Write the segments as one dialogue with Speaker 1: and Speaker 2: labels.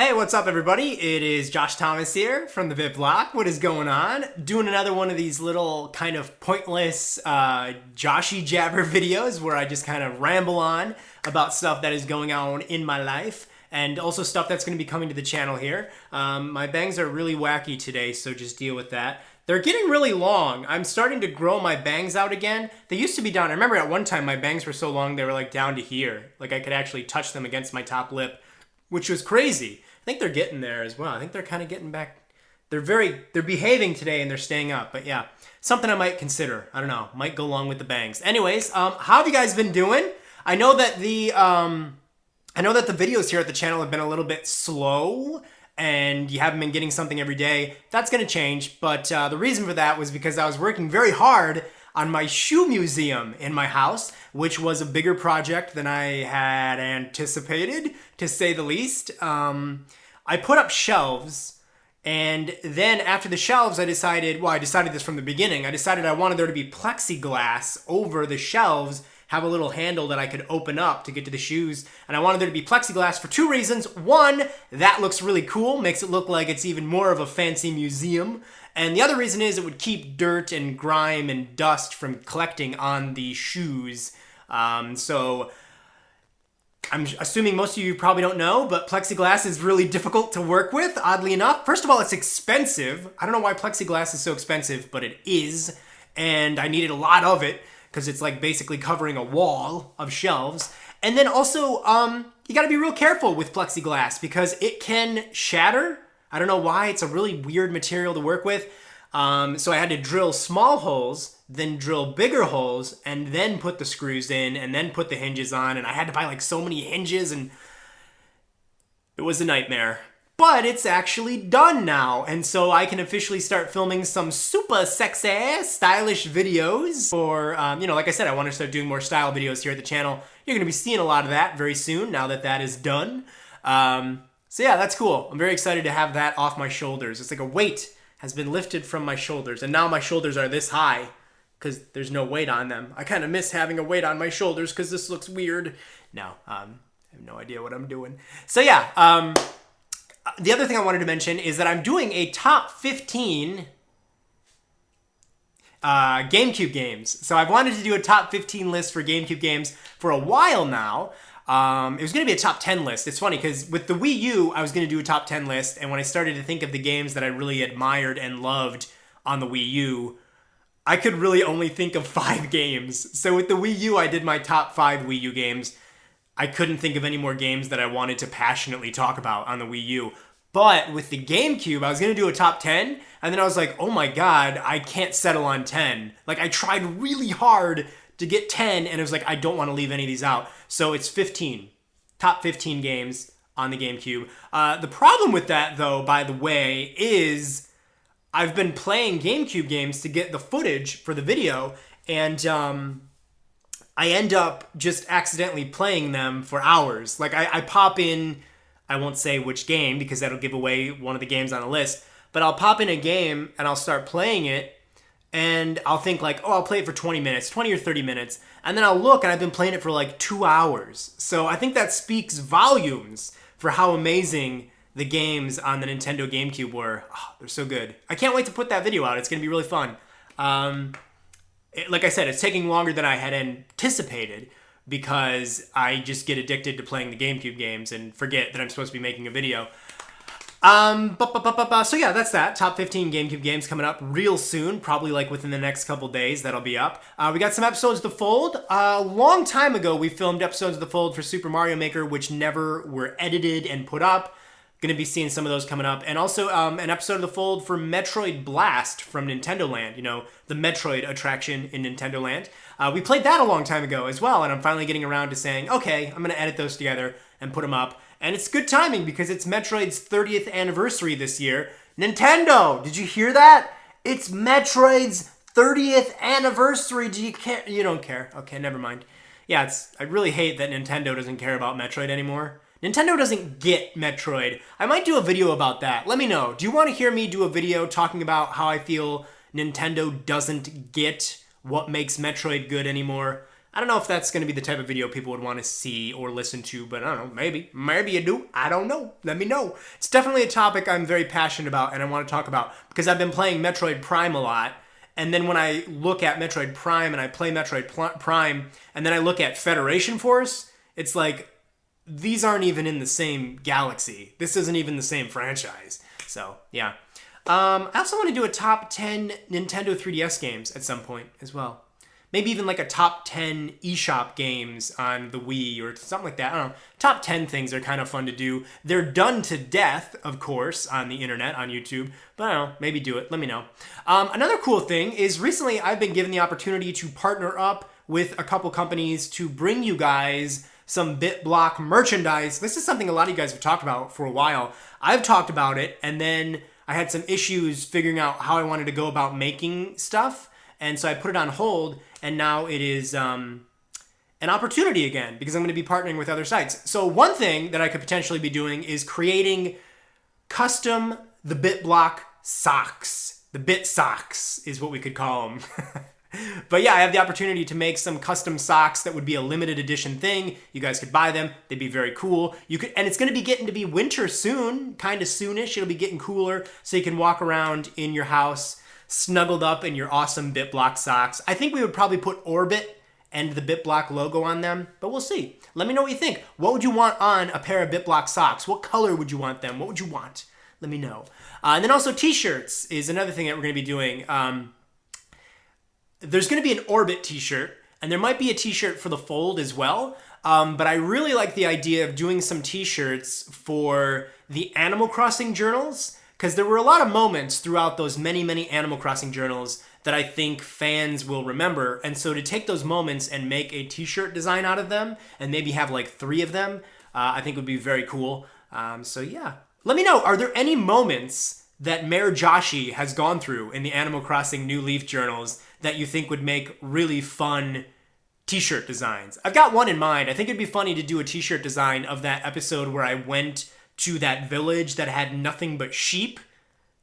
Speaker 1: Hey, what's up everybody? It is Josh Thomas here from TheBitBlock. What is going on? Doing another one of these little kind of pointless Joshy jabber videos where I just kind of ramble on about stuff that is going on in my life and also stuff that's going to be coming to the channel here. My bangs are really wacky today, so just deal with that. They're getting really long. I'm starting to grow my bangs out again. They used to be down. I remember at one time my bangs were so long they were like down to here. Like I could actually touch them against my top lip, which was crazy. I think they're getting there as well. I think they're kind of getting back. They're behaving today and they're staying up. But yeah, something I might consider. I don't know. Might go along with the bangs. Anyways, how have you guys been doing? I know that the videos here at the channel have been a little bit slow and you haven't been getting something every day. That's going to change. But the reason for that was because I was working very hard on my shoe museum in my house, which was a bigger project than I had anticipated, to say the least. I put up shelves, and then after the shelves, I decided this from the beginning. I decided I wanted there to be plexiglass over the shelves, have a little handle that I could open up to get to the shoes, and I wanted there to be plexiglass for two reasons. One, that looks really cool, makes it look like it's even more of a fancy museum. And the other reason is it would keep dirt and grime and dust from collecting on the shoes. So I'm assuming most of you probably don't know, but plexiglass is really difficult to work with, oddly enough. First of all, it's expensive. I don't know why plexiglass is so expensive, but it is. And I needed a lot of it because it's like basically covering a wall of shelves. And then also, you gotta be real careful with plexiglass because it can shatter. I don't know why, it's a really weird material to work with. So I had to drill small holes, then drill bigger holes, and then put the screws in, and then put the hinges on, and I had to buy like so many hinges, and it was a nightmare. But it's actually done now, and so I can officially start filming some super sexy, stylish videos for, like I said, I want to start doing more style videos here at the channel. You're going to be seeing a lot of that very soon, now that that is done. So yeah, that's cool. I'm very excited to have that off my shoulders. It's like a weight has been lifted from my shoulders, and now my shoulders are this high because there's no weight on them. I kind of miss having a weight on my shoulders because this looks weird. No, I have no idea what I'm doing. So yeah, the other thing I wanted to mention is that I'm doing a top 15 Gamecube games. So I've wanted to do a top 15 list for Gamecube games for a while now. It was going to be a top 10 list. It's funny because with the Wii U, I was going to do a top 10 list. And when I started to think of the games that I really admired and loved on the Wii U, I could really only think of 5 games. So with the Wii U, I did my top 5 Wii U games. I couldn't think of any more games that I wanted to passionately talk about on the Wii U. But with the GameCube, I was going to do a top 10. And then I was like, oh my God, I can't settle on 10. Like I tried really hard to get 10, and it was like, I don't want to leave any of these out. So it's 15. Top 15 games on the GameCube. The problem with that, though, by the way, is I've been playing GameCube games to get the footage for the video, and I end up just accidentally playing them for hours. Like, I pop in, I won't say which game, because that'll give away one of the games on the list, but I'll pop in a game, and I'll start playing it, and I'll think like, oh, I'll play it for 20 minutes, 20 or 30 minutes. And then I'll look and I've been playing it for like 2 hours. So I think that speaks volumes for how amazing the games on the Nintendo GameCube were. Oh, they're so good. I can't wait to put that video out. It's going to be really fun. Like I said, it's taking longer than I had anticipated because I just get addicted to playing the GameCube games and forget that I'm supposed to be making a video. So yeah, that's that. Top 15 GameCube games coming up real soon, probably like within the next couple days, that'll be up. We got some episodes of The Fold. A long time ago, we filmed episodes of The Fold for Super Mario Maker, which never were edited and put up. Gonna be seeing some of those coming up. And also an episode of The Fold for Metroid Blast from Nintendo Land, the Metroid attraction in Nintendo Land. We played that a long time ago as well, and I'm finally getting around to saying, okay, I'm gonna edit those together and put them up. And it's good timing because it's Metroid's 30th anniversary this year. Nintendo, did you hear that? It's Metroid's 30th anniversary. Do you care? You don't care. Okay, never mind. Yeah, I really hate that Nintendo doesn't care about Metroid anymore. Nintendo doesn't get Metroid. I might do a video about that. Let me know. Do you want to hear me do a video talking about how I feel Nintendo doesn't get what makes Metroid good anymore? I don't know if that's going to be the type of video people would want to see or listen to, but I don't know, maybe. Maybe you do. I don't know. Let me know. It's definitely a topic I'm very passionate about and I want to talk about because I've been playing Metroid Prime a lot. And then when I look at Metroid Prime and I play Metroid Prime and then I look at Federation Force, it's like, these aren't even in the same galaxy. This isn't even the same franchise. So, yeah. I also want to do a top 10 Nintendo 3DS games at some point as well. Maybe even like a top 10 eShop games on the Wii or something like that. I don't know. Top 10 things are kind of fun to do. They're done to death, of course, on the internet, on YouTube. But I don't know. Maybe do it. Let me know. Another cool thing is recently I've been given the opportunity to partner up with a couple companies to bring you guys some BitBlock merchandise. This is something a lot of you guys have talked about for a while. I've talked about it, and then I had some issues figuring out how I wanted to go about making stuff. And so I put it on hold, and now it is an opportunity again because I'm going to be partnering with other sites. So one thing that I could potentially be doing is creating custom TheBitBlock socks. The Bit Socks is what we could call them. But yeah, I have the opportunity to make some custom socks that would be a limited edition thing. You guys could buy them. They'd be very cool. And it's going to be getting to be winter soon, kind of soonish. It'll be getting cooler, so you can walk around in your house snuggled up in your awesome BitBlock socks. I think we would probably put Orbit and the BitBlock logo on them, but we'll see. Let me know what you think. What would you want on a pair of BitBlock socks? What color would you want them? What would you want? Let me know. And then also t-shirts is another thing that we're going to be doing. There's going to be an Orbit t-shirt, and there might be a t-shirt for the Fold as well. But I really like the idea of doing some t-shirts for the Animal Crossing journals, because there were a lot of moments throughout those many, many Animal Crossing journals that I think fans will remember. And so to take those moments and make a t-shirt design out of them, and maybe have like 3 of them, I think would be very cool. So yeah. Let me know, are there any moments that Mayor Joshy has gone through in the Animal Crossing New Leaf journals that you think would make really fun t-shirt designs? I've got one in mind. I think it'd be funny to do a t-shirt design of that episode where I went to that village that had nothing but sheep.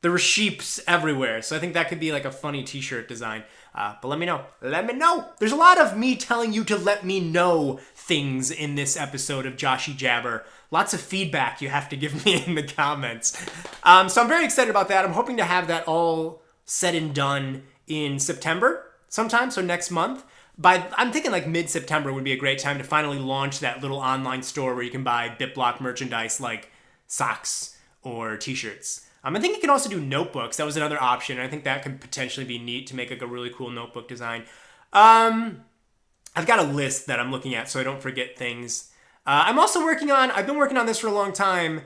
Speaker 1: There were sheeps everywhere, so I think that could be like a funny t-shirt design. But let me know. Let me know. There's a lot of me telling you to let me know things in this episode of Joshy Jabber. Lots of feedback you have to give me in the comments. So I'm very excited about that. I'm hoping to have that all said and done in September sometime, so next month. I'm thinking like mid-September would be a great time to finally launch that little online store where you can buy BitBlock merchandise like socks or t-shirts. I think you can also do notebooks. That was another option. I think that could potentially be neat to make like a really cool notebook design. I've got a list that I'm looking at so I don't forget things. I've been working on this for a long time.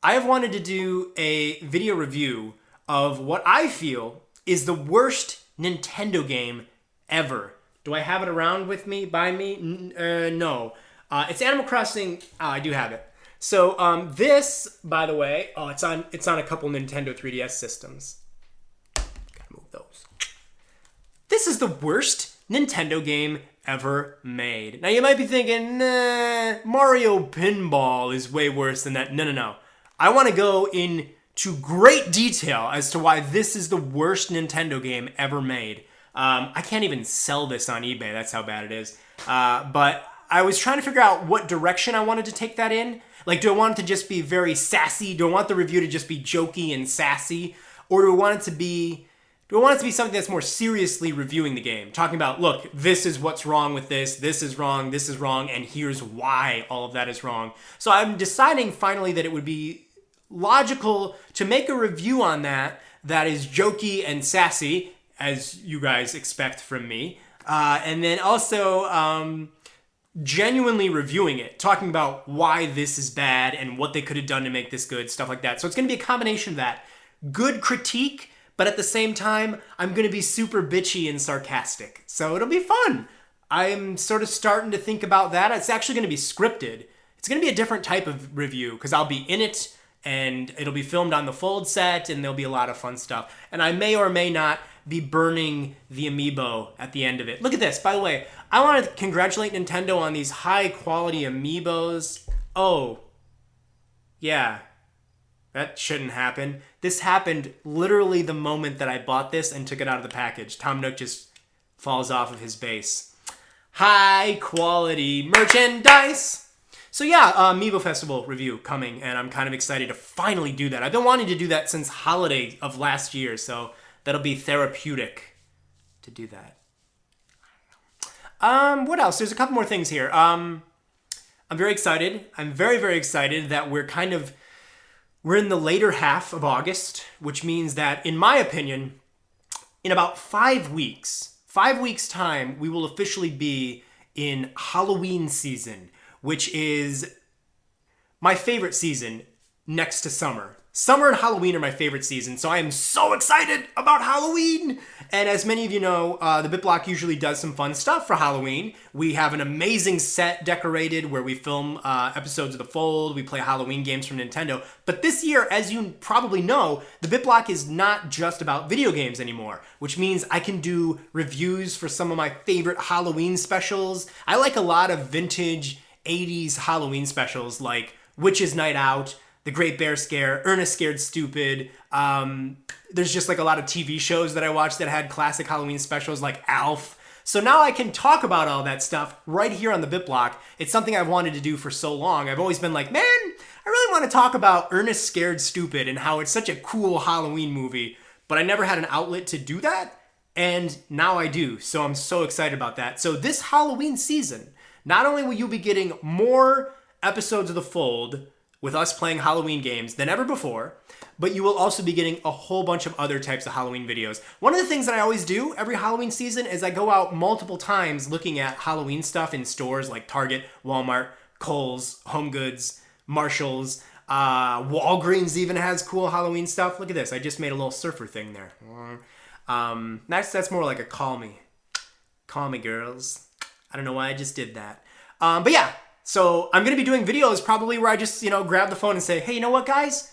Speaker 1: I have wanted to do a video review of what I feel is the worst Nintendo game ever. Do I have it around with me, by me? No. It's Animal Crossing. I do have it. So this, by the way, it's on a couple Nintendo 3DS systems. Gotta move those. This is the worst Nintendo game ever made. Now you might be thinking, nah, Mario Pinball is way worse than that. No. I want to go into great detail as to why this is the worst Nintendo game ever made. I can't even sell this on eBay. That's how bad it is. But I was trying to figure out what direction I wanted to take that in. Like, do I want it to just be very sassy? Do I want the review to just be jokey and sassy? Or do I want it to be something that's more seriously reviewing the game? Talking about, look, this is what's wrong with this is wrong, and here's why all of that is wrong. So I'm deciding finally that it would be logical to make a review on that is jokey and sassy, as you guys expect from me. And then also genuinely reviewing it, talking about why this is bad and what they could have done to make this good, stuff like that. So it's going to be a combination of that. Good critique, but at the same time, I'm going to be super bitchy and sarcastic. So it'll be fun. I'm sort of starting to think about that. It's actually going to be scripted. It's going to be a different type of review because I'll be in it and it'll be filmed on the Fold set and there'll be a lot of fun stuff. And I may or may not be burning the amiibo at the end of it. Look at this. By the way, I want to congratulate Nintendo on these high quality amiibos. Oh, yeah. That shouldn't happen. This happened literally the moment that I bought this and took it out of the package. Tom Nook just falls off of his base. high quality merchandise. So yeah, Amiibo Festival review coming, and I'm kind of excited to finally do that. I've been wanting to do that since holiday of last year, so that'll be therapeutic to do that. What else? There's a couple more things here. I'm very excited. I'm very, very excited that we're in the later half of August, which means that, in my opinion, in about 5 weeks time, we will officially be in Halloween season, which is my favorite season next to summer. Summer and Halloween are my favorite season, so I am so excited about Halloween! And as many of you know, the BitBlock usually does some fun stuff for Halloween. We have an amazing set decorated where we film episodes of The Fold, we play Halloween games from Nintendo. But this year, as you probably know, the BitBlock is not just about video games anymore, which means I can do reviews for some of my favorite Halloween specials. I like a lot of vintage 80s Halloween specials like Witch's Night Out, The Great Bear Scare, Ernest Scared Stupid. There's just like a lot of TV shows that I watched that had classic Halloween specials like Alf. So now I can talk about all that stuff right here on the BitBlock. It's something I've wanted to do for so long. I've always been like, man, I really want to talk about Ernest Scared Stupid and how it's such a cool Halloween movie, but I never had an outlet to do that, and now I do. So I'm so excited about that. So this Halloween season, not only will you be getting more episodes of The Fold with us playing Halloween games than ever before, but you will also be getting a whole bunch of other types of Halloween videos. One of the things that I always do every Halloween season is I go out multiple times looking at Halloween stuff in stores like Target, Walmart, Kohl's, Home Goods, Marshall's. Walgreens even has cool Halloween stuff. Look at this. I just made a little surfer thing there. That's more like a call me. Call me, girls. I don't know why I just did that. But yeah. So I'm going to be doing videos probably where I just, grab the phone and say, hey, you know what, guys?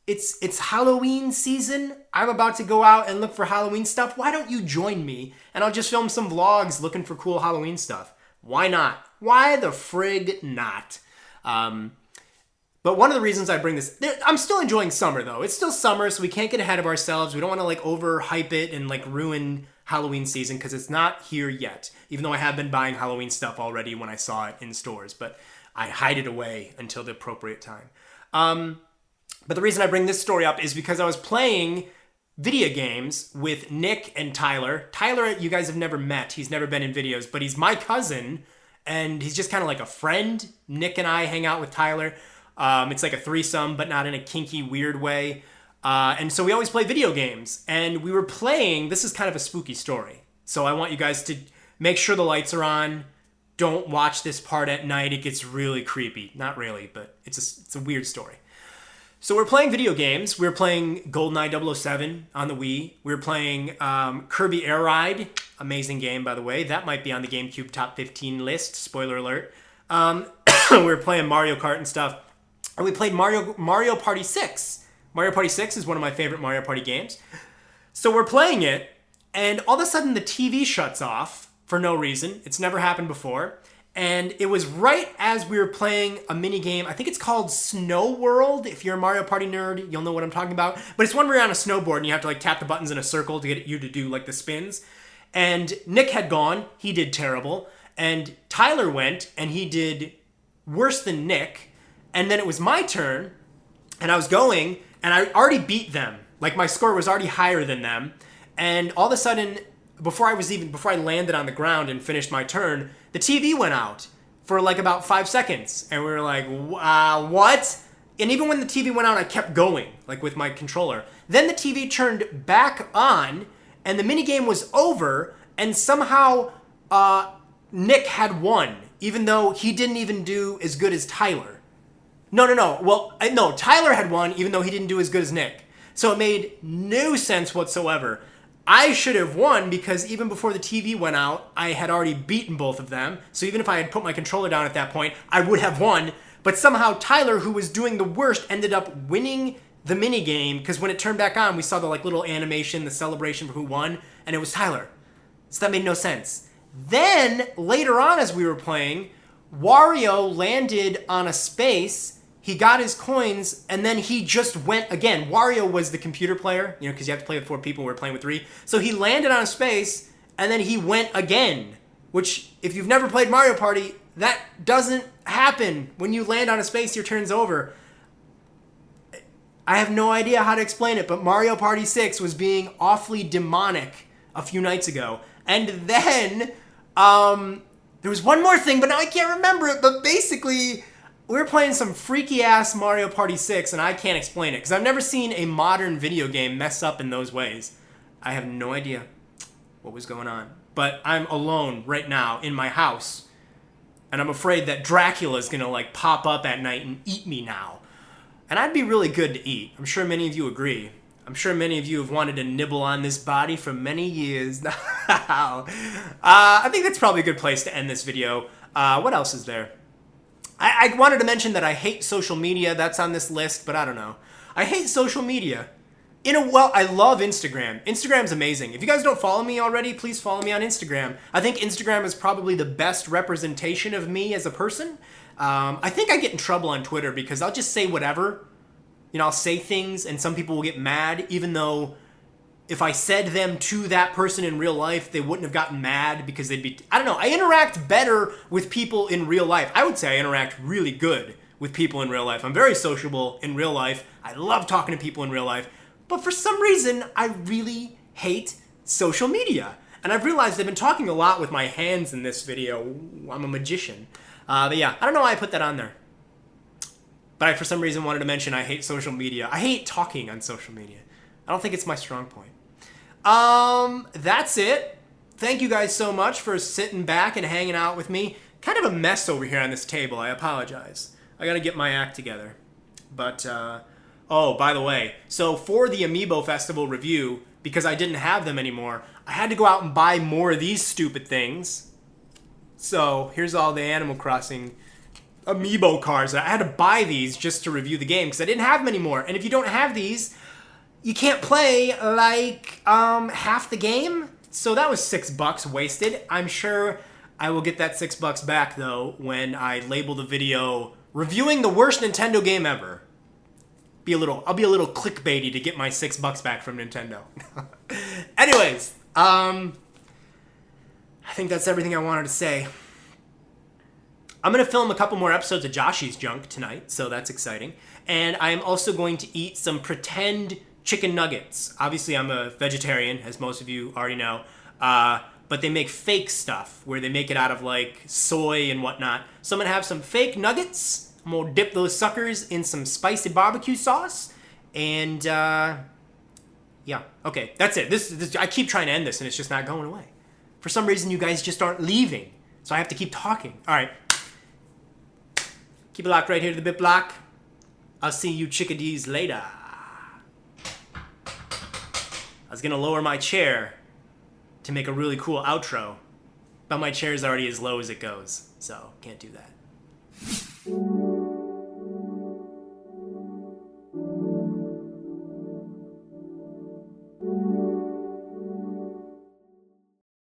Speaker 1: It's Halloween season. I'm about to go out and look for Halloween stuff. Why don't you join me? And I'll just film some vlogs looking for cool Halloween stuff. Why not? Why the frig not? But one of the reasons I bring this, I'm still enjoying summer though. It's still summer, so we can't get ahead of ourselves. We don't want to overhype it and ruin Halloween season because it's not here yet, even though I have been buying Halloween stuff already when I saw it in stores, but I hide it away until the appropriate time. But the reason I bring this story up is because I was playing video games with Nick and Tyler. Tyler, you guys have never met. He's never been in videos, but he's my cousin, and he's just kind of like a friend. Nick and I hang out with Tyler. It's like a threesome, but not in a kinky, weird way. And so we always play video games, and we were playing, this is kind of a spooky story, so I want you guys to make sure the lights are on. Don't watch this part at night. It gets really creepy. Not really, but it's a weird story. So we're playing video games. We were playing GoldenEye 007 on the Wii. We were playing Kirby Air Ride. Amazing game, by the way. That might be on the Gamecube top 15 list. Spoiler alert. We were playing Mario Kart and stuff. And we played Mario Party 6. Mario Party 6 is one of my favorite Mario Party games. So we're playing it, and all of a sudden the TV shuts off for no reason. It's never happened before. And it was right as we were playing a mini game. I think it's called Snow World. If you're a Mario Party nerd, you'll know what I'm talking about. But it's one where you're on a snowboard and you have to tap the buttons in a circle to get you to do the spins. And Nick had gone. He did terrible. And Tyler went and he did worse than Nick. And then it was my turn and I was going and I already beat them. My score was already higher than them. And all of a sudden, before I landed on the ground and finished my turn, the TV went out for about 5 seconds. And we were like, what? And even when the TV went out, I kept going, with my controller. Then the TV turned back on, and the minigame was over, and somehow Nick had won, even though he didn't even do as good as Tyler. No. Well, no, Tyler had won, even though he didn't do as good as Nick. So it made no sense whatsoever. I should have won because even before the TV went out, I had already beaten both of them. So even if I had put my controller down at that point, I would have won. But somehow Tyler, who was doing the worst, ended up winning the minigame because when it turned back on, we saw the little animation, the celebration for who won, and it was Tyler. So that made no sense. Then, later on as we were playing, Wario landed on a space. He got his coins, and then he just went again. Wario was the computer player, because you have to play with 4 people. We're playing with 3. So he landed on a space, and then he went again. which if you've never played Mario Party, that doesn't happen. When you land on a space, your turn's over. I have no idea how to explain it, but Mario Party 6 was being awfully demonic a few nights ago. And then, there was one more thing, but now I can't remember it, but basically, we were playing some freaky-ass Mario Party 6, and I can't explain it, because I've never seen a modern video game mess up in those ways. I have no idea what was going on. But I'm alone right now in my house, and I'm afraid that Dracula's gonna, like, pop up at night and eat me now. And I'd be really good to eat. I'm sure many of you agree. I'm sure many of you have wanted to nibble on this body for many years now. I think that's probably a good place to end this video. What else is there? I wanted to mention that I hate social media. That's on this list, but I don't know. I hate social media. I love Instagram. Instagram's amazing. If you guys don't follow me already, please follow me on Instagram. I think Instagram is probably the best representation of me as a person. I think I get in trouble on Twitter because I'll just say whatever. You know, I'll say things and some people will get mad, even though if I said them to that person in real life, they wouldn't have gotten mad because they'd be... I don't know. I interact better with people in real life. I would say I interact really good with people in real life. I'm very sociable in real life. I love talking to people in real life. But for some reason, I really hate social media. And I've realized I've been talking a lot with my hands in this video. I'm a magician. But yeah, I don't know why I put that on there. But I, for some reason, wanted to mention I hate social media. I hate talking on social media. I don't think it's my strong point. That's it. Thank you guys so much for sitting back and hanging out with me. Kind of a mess over here on this table. I apologize. I gotta get my act together. But, oh, by the way, so for the Amiibo Festival review, because I didn't have them anymore, I had to go out and buy more of these stupid things. So, here's all the Animal Crossing Amiibo cards. I had to buy these just to review the game because I didn't have them anymore. And if you don't have these, you can't play like half the game. So that was $6 wasted. I'm sure I will get that $6 back though when I label the video reviewing the worst Nintendo game ever. I'll be a little clickbaity to get my $6 back from Nintendo. Anyways, I think that's everything I wanted to say. I'm going to film a couple more episodes of Joshy's Junk tonight, so that's exciting. And I am also going to eat some pretend chicken nuggets. Obviously, I'm a vegetarian, as most of you already know. But they make fake stuff, where they make it out of, like, soy and whatnot. So I'm going to have some fake nuggets. I'm going to dip those suckers in some spicy barbecue sauce. And, yeah. Okay, that's it. I keep trying to end this, and it's just not going away. For some reason, you guys just aren't leaving. So I have to keep talking. All right. Keep it locked right here to the BitBlock. I'll see you chickadees later. I was going to lower my chair to make a really cool outro, but my chair is already as low as it goes, so can't do that.